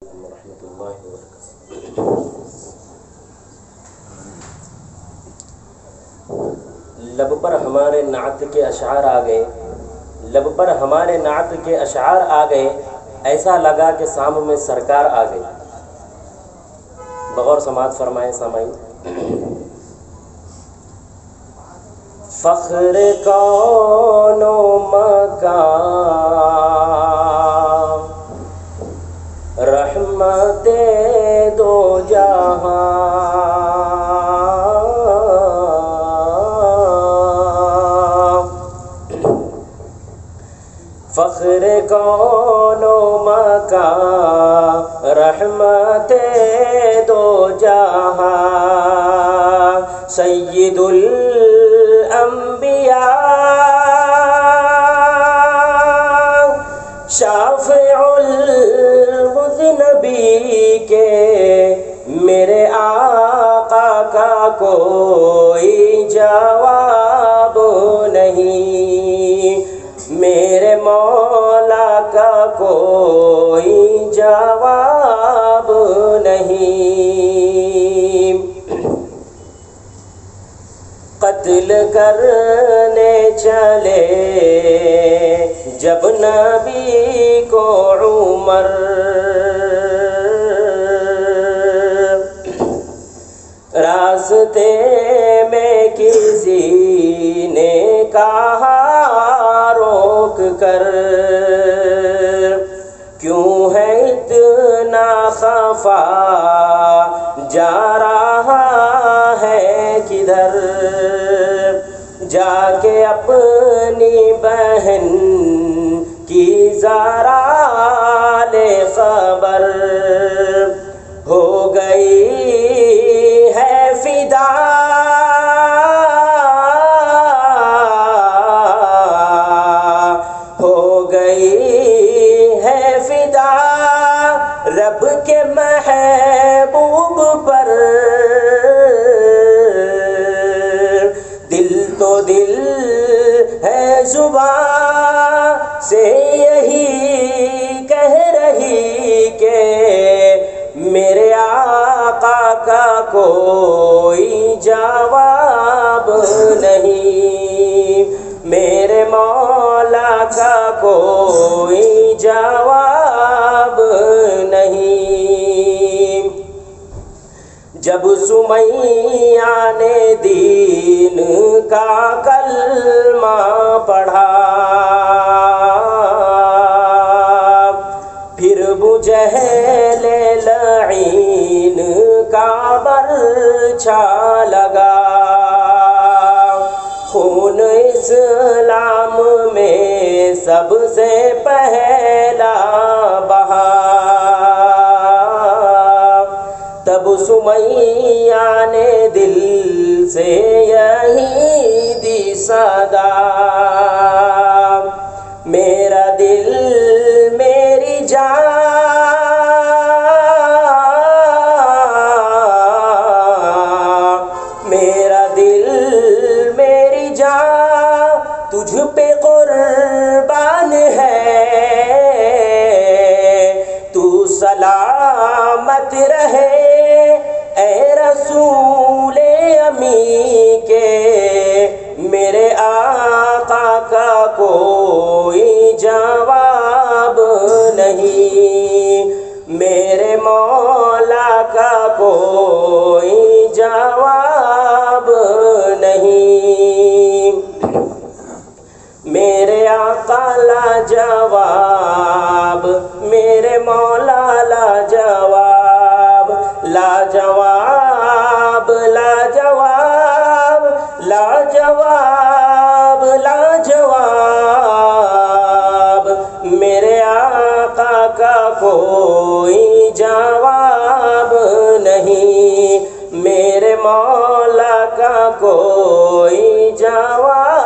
ورحمۃ اللہ وبرکاتہ۔ لب پر ہمارے نعت کے اشعار آ گئے، لب پر ہمارے نعت کے اشعار آ گئے، ایسا لگا کہ سامنے میں سرکار آ گئی۔ بغور سماعت فرمائیں سامعین۔ فخر کون و مکان، رحمت دو جہاں، فخر کون و مکان، رحمت دو جہاں، سید الانبیاء، شافع المذنبی کے میرے آقا کا کوئی جواب نہیں، میرے مولا کا کوئی جواب نہیں۔ قتل کرنے چلے جب نبی کو عمر، راستے میں کسی نے کہا روک کر، کیوں ہے اتنا خفا، جا رہا ہے کدھر؟ جا کے اپنی بہن کی ذرا لے خبر، ہو گئی ہے فدا، ہو گئی ہے فدا رب کے محبوب پر، دل تو دل ہے زبان سے یہی کہہ رہی کہ میرے آقا کا کوئی جواب نہیں، میرے مولا کا کوئی جواب نہیں۔ جب سمیہ نے دین کا کلمہ پڑھا، پھر بجہل لعین کا برچھا لگا، خون اسلام میں سب سے پہلا بہا، تب سمیہ نے دل سے یہی دی صدا، میرا دل میری جان، میرا دل میری جان تجھ پہ قربان ہے، تو سلامت رہے اے رسول امی کے، میرے آقا کا کوئی جواب نہیں، میرے مولا کا کوئی جواب نہیں، میرے آقا لا جواب، میرے مولا لا جواب، لا جواب لا جواب لا جواب لا جواب، میرے آقا کا کوئی جواب نہیں، میرے مولا کا کوئی جواب